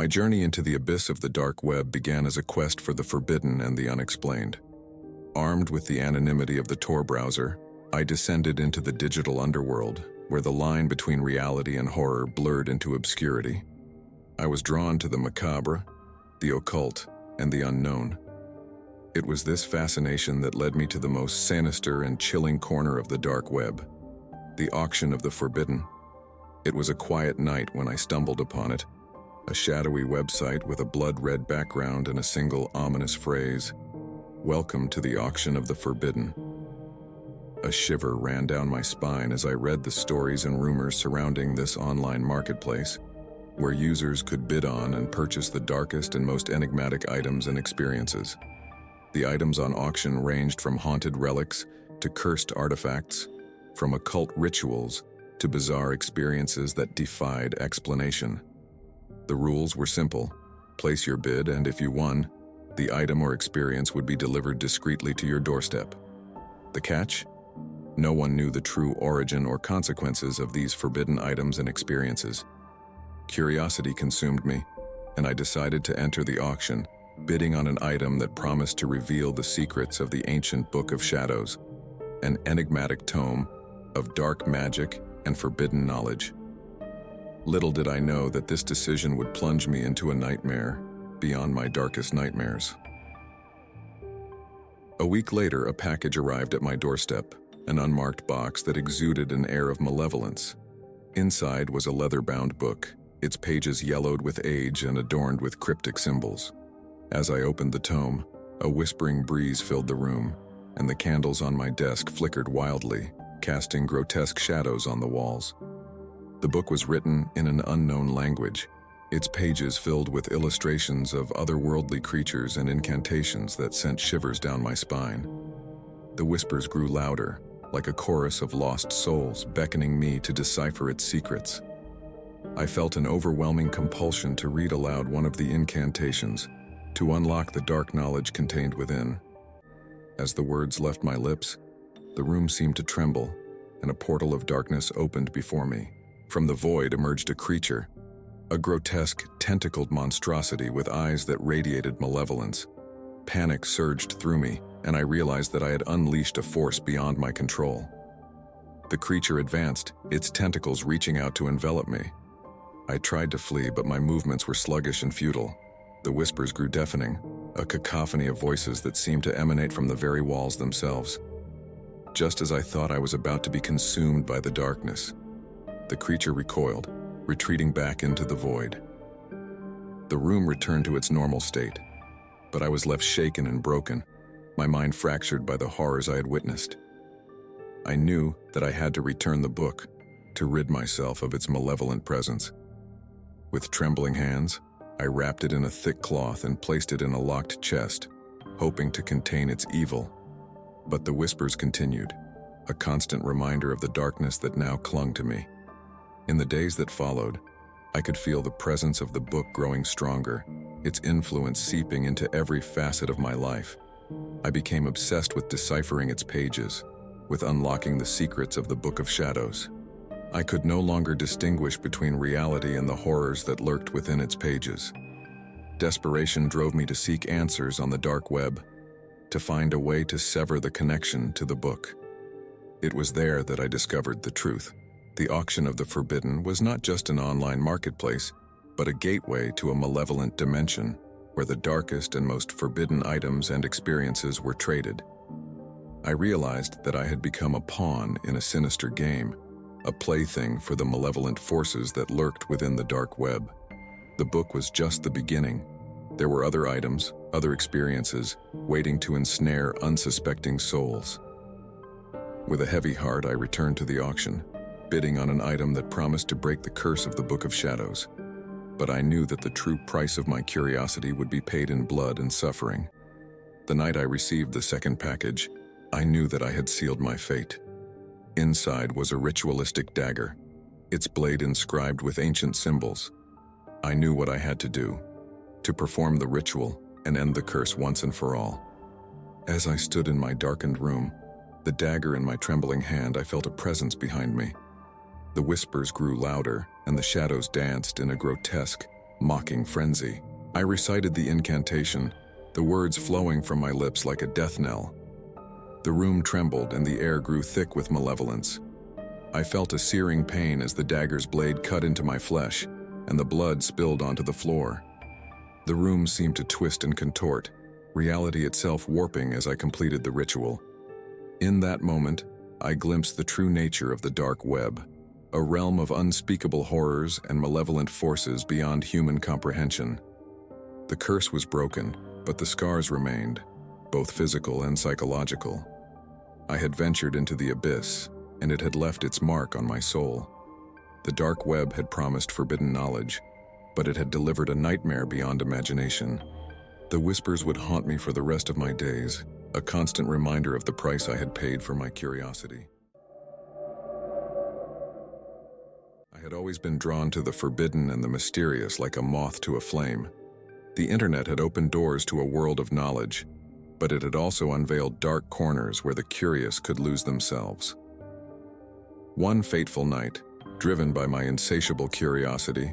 My journey into the abyss of the dark web began as a quest for the forbidden and the unexplained. Armed with the anonymity of the Tor browser, I descended into the digital underworld, where the line between reality and horror blurred into obscurity. I was drawn to the macabre, the occult, and the unknown. It was this fascination that led me to the most sinister and chilling corner of the dark web, the auction of the forbidden. It was a quiet night when I stumbled upon it, a shadowy website with a blood-red background and a single ominous phrase, "Welcome to the auction of the forbidden." A shiver ran down my spine as I read the stories and rumors surrounding this online marketplace, where users could bid on and purchase the darkest and most enigmatic items and experiences. The items on auction ranged from haunted relics to cursed artifacts, from occult rituals to bizarre experiences that defied explanation. The rules were simple: place your bid, and if you won, the item or experience would be delivered discreetly to your doorstep. The catch? No one knew the true origin or consequences of these forbidden items and experiences. Curiosity consumed me, and I decided to enter the auction, bidding on an item that promised to reveal the secrets of the ancient Book of Shadows, an enigmatic tome of dark magic and forbidden knowledge. Little did I know that this decision would plunge me into a nightmare beyond my darkest nightmares. A week later, a package arrived at my doorstep, an unmarked box that exuded an air of malevolence. Inside was a leather-bound book, its pages yellowed with age and adorned with cryptic symbols. As I opened the tome, a whispering breeze filled the room, and the candles on my desk flickered wildly, casting grotesque shadows on the walls. The book was written in an unknown language, its pages filled with illustrations of otherworldly creatures and incantations that sent shivers down my spine. The whispers grew louder, like a chorus of lost souls beckoning me to decipher its secrets. I felt an overwhelming compulsion to read aloud one of the incantations, to unlock the dark knowledge contained within. As the words left my lips, the room seemed to tremble, and a portal of darkness opened before me. From the void emerged a creature, a grotesque, tentacled monstrosity with eyes that radiated malevolence. Panic surged through me, and I realized that I had unleashed a force beyond my control. The creature advanced, its tentacles reaching out to envelop me. I tried to flee, but my movements were sluggish and futile. The whispers grew deafening, a cacophony of voices that seemed to emanate from the very walls themselves. Just as I thought I was about to be consumed by the darkness, the creature recoiled, retreating back into the void. The room returned to its normal state, but I was left shaken and broken, my mind fractured by the horrors I had witnessed. I knew that I had to return the book, to rid myself of its malevolent presence. With trembling hands, I wrapped it in a thick cloth and placed it in a locked chest, hoping to contain its evil. But the whispers continued, a constant reminder of the darkness that now clung to me. In the days that followed, I could feel the presence of the book growing stronger, its influence seeping into every facet of my life. I became obsessed with deciphering its pages, with unlocking the secrets of the Book of Shadows. I could no longer distinguish between reality and the horrors that lurked within its pages. Desperation drove me to seek answers on the dark web, to find a way to sever the connection to the book. It was there that I discovered the truth. The auction of the forbidden was not just an online marketplace, but a gateway to a malevolent dimension where the darkest and most forbidden items and experiences were traded. I realized that I had become a pawn in a sinister game, a plaything for the malevolent forces that lurked within the dark web. The book was just the beginning. There were other items, other experiences, waiting to ensnare unsuspecting souls. With a heavy heart, I returned to the auction, bidding on an item that promised to break the curse of the Book of Shadows. But I knew that the true price of my curiosity would be paid in blood and suffering. The night I received the second package, I knew that I had sealed my fate. Inside was a ritualistic dagger, its blade inscribed with ancient symbols. I knew what I had to do, to perform the ritual and end the curse once and for all. As I stood in my darkened room, the dagger in my trembling hand, I felt a presence behind me. The whispers grew louder, and the shadows danced in a grotesque, mocking frenzy. I recited the incantation, the words flowing from my lips like a death knell. The room trembled and the air grew thick with malevolence. I felt a searing pain as the dagger's blade cut into my flesh, and the blood spilled onto the floor. The room seemed to twist and contort, reality itself warping as I completed the ritual. In that moment, I glimpsed the true nature of the dark web, a realm of unspeakable horrors and malevolent forces beyond human comprehension. The curse was broken, but the scars remained, both physical and psychological. I had ventured into the abyss, and it had left its mark on my soul. The dark web had promised forbidden knowledge, but it had delivered a nightmare beyond imagination. The whispers would haunt me for the rest of my days, a constant reminder of the price I had paid for my curiosity. I had always been drawn to the forbidden and the mysterious like a moth to a flame. The internet had opened doors to a world of knowledge, but it had also unveiled dark corners where the curious could lose themselves. One fateful night, driven by my insatiable curiosity,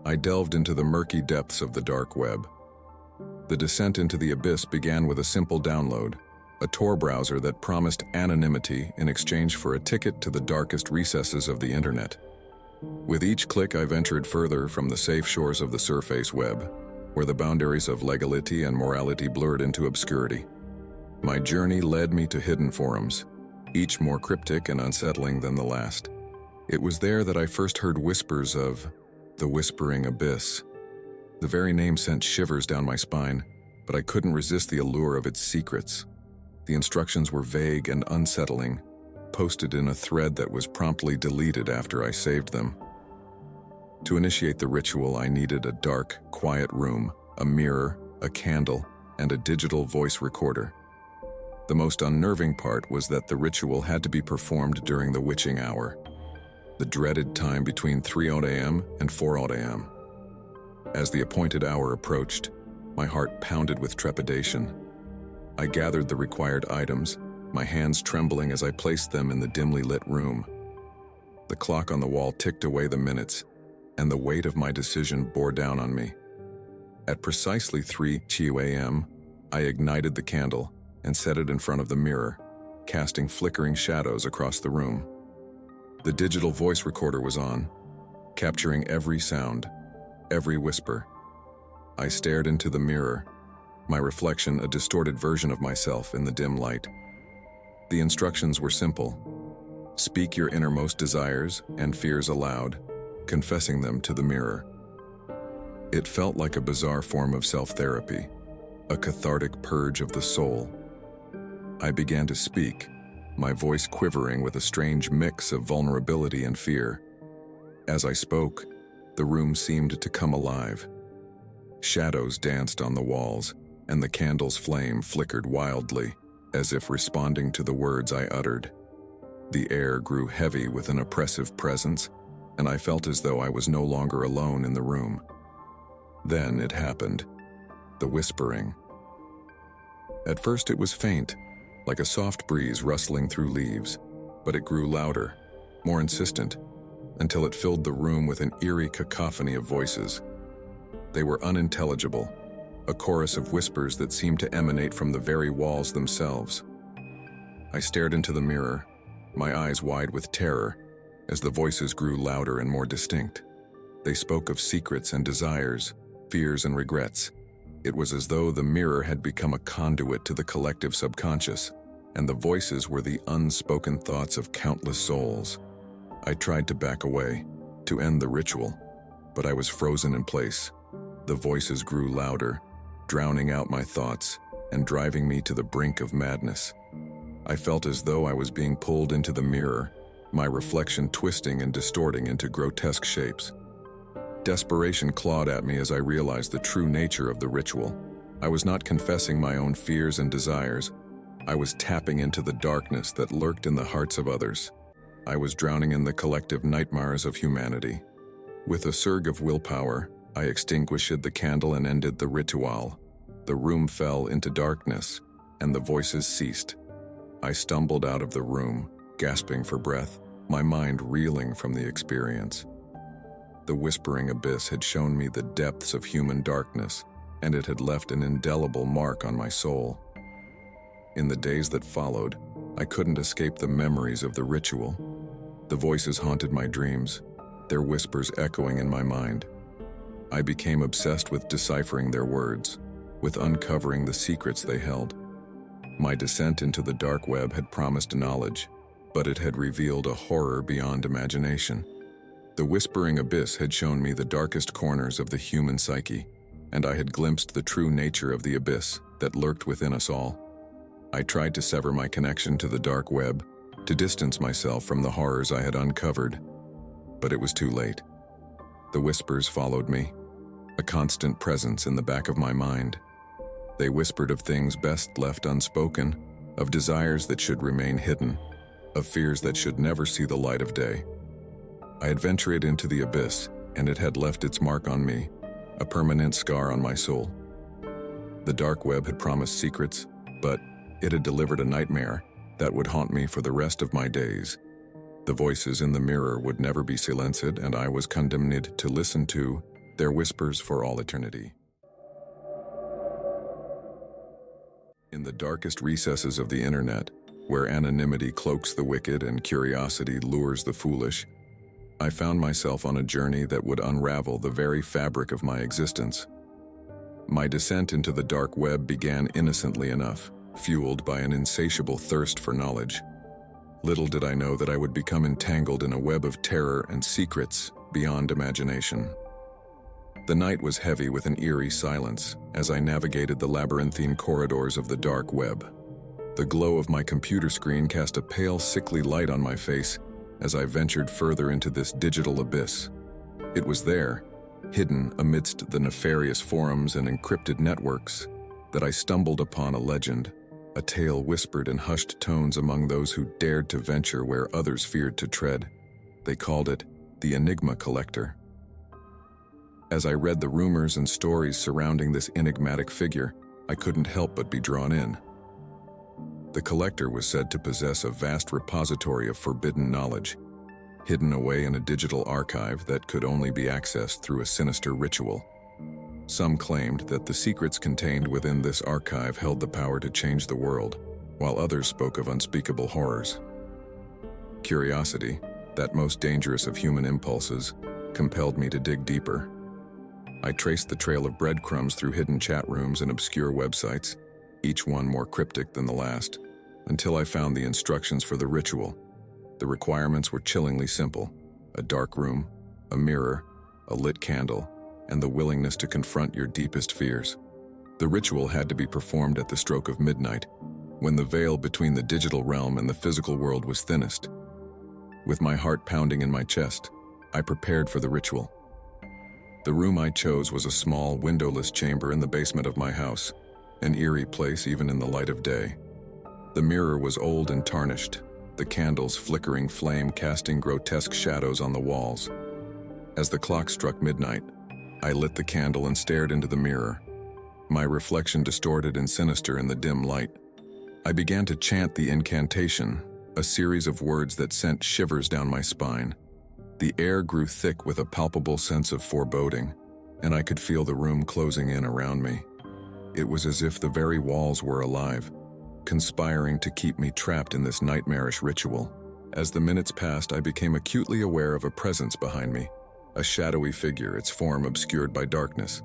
I delved into the murky depths of the dark web. The descent into the abyss began with a simple download, a Tor browser that promised anonymity in exchange for a ticket to the darkest recesses of the internet. With each click, I ventured further from the safe shores of the surface web, where the boundaries of legality and morality blurred into obscurity. My journey led me to hidden forums, each more cryptic and unsettling than the last. It was there that I first heard whispers of the whispering abyss. The very name sent shivers down my spine, but I couldn't resist the allure of its secrets. The instructions were vague and unsettling, posted in a thread that was promptly deleted after I saved them. To initiate the ritual, I needed a dark, quiet room, a mirror, a candle, and a digital voice recorder. The most unnerving part was that the ritual had to be performed during the witching hour, the dreaded time between 3:00 a.m. and 4:00 a.m. As the appointed hour approached, my heart pounded with trepidation. I gathered the required items, my hands trembling as I placed them in the dimly lit room. The clock on the wall ticked away the minutes, and the weight of my decision bore down on me. At precisely 3:00 a.m., I ignited the candle and set it in front of the mirror, casting flickering shadows across the room. The digital voice recorder was on, capturing every sound, every whisper. I stared into the mirror, my reflection a distorted version of myself in the dim light. The instructions were simple. Speak your innermost desires and fears aloud, confessing them to the mirror. It felt like a bizarre form of self-therapy, a cathartic purge of the soul. I began to speak, my voice quivering with a strange mix of vulnerability and fear. As I spoke, the room seemed to come alive. Shadows danced on the walls, and the candle's flame flickered wildly, as if responding to the words I uttered. The air grew heavy with an oppressive presence, and I felt as though I was no longer alone in the room. Then it happened, the whispering. At first it was faint, like a soft breeze rustling through leaves, but it grew louder, more insistent, until it filled the room with an eerie cacophony of voices. They were unintelligible, a chorus of whispers that seemed to emanate from the very walls themselves. I stared into the mirror, my eyes wide with terror, as the voices grew louder and more distinct. They spoke of secrets and desires, fears and regrets. It was as though the mirror had become a conduit to the collective subconscious, and the voices were the unspoken thoughts of countless souls. I tried to back away, to end the ritual, but I was frozen in place. The voices grew louder, drowning out my thoughts and driving me to the brink of madness. I felt as though I was being pulled into the mirror, my reflection twisting and distorting into grotesque shapes. Desperation clawed at me as I realized the true nature of the ritual. I was not confessing my own fears and desires. I was tapping into the darkness that lurked in the hearts of others. I was drowning in the collective nightmares of humanity. With a surge of willpower, I extinguished the candle and ended the ritual. The room fell into darkness, and the voices ceased. I stumbled out of the room, gasping for breath, my mind reeling from the experience. The whispering abyss had shown me the depths of human darkness, and it had left an indelible mark on my soul. In the days that followed, I couldn't escape the memories of the ritual. The voices haunted my dreams, their whispers echoing in my mind. I became obsessed with deciphering their words, with uncovering the secrets they held. My descent into the dark web had promised knowledge, but it had revealed a horror beyond imagination. The whispering abyss had shown me the darkest corners of the human psyche, and I had glimpsed the true nature of the abyss that lurked within us all. I tried to sever my connection to the dark web, to distance myself from the horrors I had uncovered, but it was too late. The whispers followed me, a constant presence in the back of my mind. They whispered of things best left unspoken, of desires that should remain hidden, of fears that should never see the light of day. I had ventured into the abyss, and it had left its mark on me, a permanent scar on my soul. The dark web had promised secrets, but it had delivered a nightmare that would haunt me for the rest of my days. The voices in the mirror would never be silenced, and I was condemned to listen to their whispers for all eternity. In the darkest recesses of the internet, where anonymity cloaks the wicked and curiosity lures the foolish, I found myself on a journey that would unravel the very fabric of my existence. My descent into the dark web began innocently enough, fueled by an insatiable thirst for knowledge. Little did I know that I would become entangled in a web of terror and secrets beyond imagination. The night was heavy with an eerie silence as I navigated the labyrinthine corridors of the dark web. The glow of my computer screen cast a pale, sickly light on my face as I ventured further into this digital abyss. It was there, hidden amidst the nefarious forums and encrypted networks, that I stumbled upon a legend, a tale whispered in hushed tones among those who dared to venture where others feared to tread. They called it the Enigma Collector. As I read the rumors and stories surrounding this enigmatic figure, I couldn't help but be drawn in. The collector was said to possess a vast repository of forbidden knowledge, hidden away in a digital archive that could only be accessed through a sinister ritual. Some claimed that the secrets contained within this archive held the power to change the world, while others spoke of unspeakable horrors. Curiosity, that most dangerous of human impulses, compelled me to dig deeper. I traced the trail of breadcrumbs through hidden chat rooms and obscure websites, each one more cryptic than the last, until I found the instructions for the ritual. The requirements were chillingly simple: a dark room, a mirror, a lit candle, and the willingness to confront your deepest fears. The ritual had to be performed at the stroke of midnight, when the veil between the digital realm and the physical world was thinnest. With my heart pounding in my chest, I prepared for the ritual. The room I chose was a small, windowless chamber in the basement of my house, an eerie place even in the light of day. The mirror was old and tarnished, the candle's flickering flame casting grotesque shadows on the walls. As the clock struck midnight, I lit the candle and stared into the mirror, my reflection distorted and sinister in the dim light. I began to chant the incantation, a series of words that sent shivers down my spine. The air grew thick with a palpable sense of foreboding, and I could feel the room closing in around me. It was as if the very walls were alive, conspiring to keep me trapped in this nightmarish ritual. As the minutes passed, I became acutely aware of a presence behind me, a shadowy figure, its form obscured by darkness.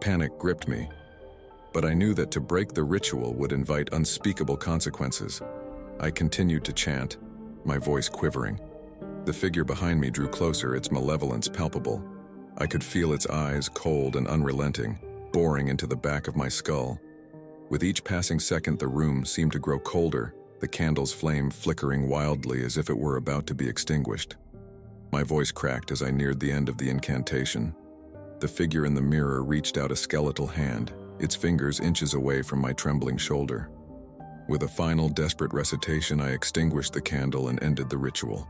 Panic gripped me, but I knew that to break the ritual would invite unspeakable consequences. I continued to chant, my voice quivering. The figure behind me drew closer, its malevolence palpable. I could feel its eyes, cold and unrelenting, boring into the back of my skull. With each passing second, the room seemed to grow colder, the candle's flame flickering wildly as if it were about to be extinguished. My voice cracked as I neared the end of the incantation. The figure in the mirror reached out a skeletal hand, its fingers inches away from my trembling shoulder. With a final desperate recitation, I extinguished the candle and ended the ritual.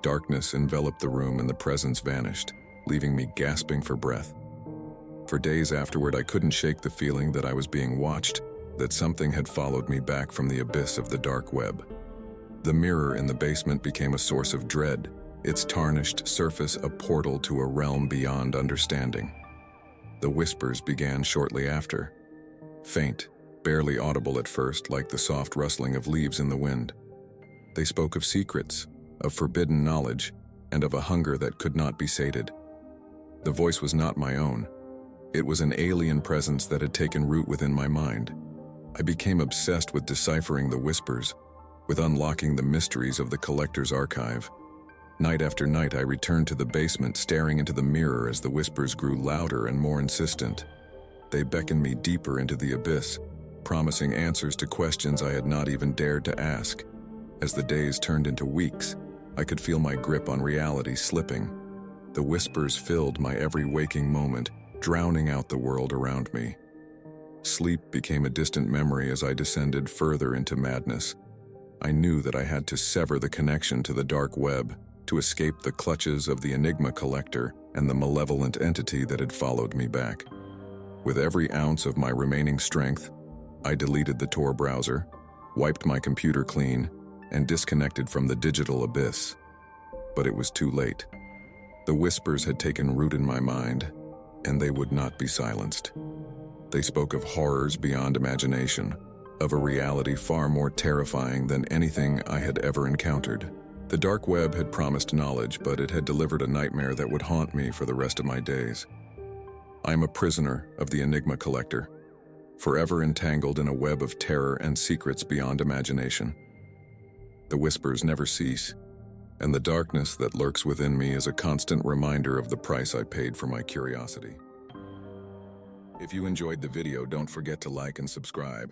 Darkness enveloped the room and the presence vanished, leaving me gasping for breath. For days afterward, I couldn't shake the feeling that I was being watched, that something had followed me back from the abyss of the dark web. The mirror in the basement became a source of dread, its tarnished surface a portal to a realm beyond understanding. The whispers began shortly after, faint, barely audible at first, like the soft rustling of leaves in the wind. They spoke of secrets, of forbidden knowledge, and of a hunger that could not be sated. The voice was not my own. It was an alien presence that had taken root within my mind. I became obsessed with deciphering the whispers, with unlocking the mysteries of the collector's archive. Night after night, I returned to the basement, staring into the mirror as the whispers grew louder and more insistent. They beckoned me deeper into the abyss, promising answers to questions I had not even dared to ask. As the days turned into weeks, I could feel my grip on reality slipping. The whispers filled my every waking moment, drowning out the world around me. Sleep became a distant memory as I descended further into madness. I knew that I had to sever the connection to the dark web to escape the clutches of the Enigma collector and the malevolent entity that had followed me back. With every ounce of my remaining strength, I deleted the Tor browser, wiped my computer clean, and disconnected from the digital abyss. But it was too late. The whispers had taken root in my mind, and they would not be silenced. They spoke of horrors beyond imagination, of a reality far more terrifying than anything I had ever encountered. The dark web had promised knowledge, but it had delivered a nightmare that would haunt me for the rest of my days. I am a prisoner of the Enigma collector, forever entangled in a web of terror and secrets beyond imagination. The whispers never cease, and the darkness that lurks within me is a constant reminder of the price I paid for my curiosity. If you enjoyed the video, don't forget to like and subscribe.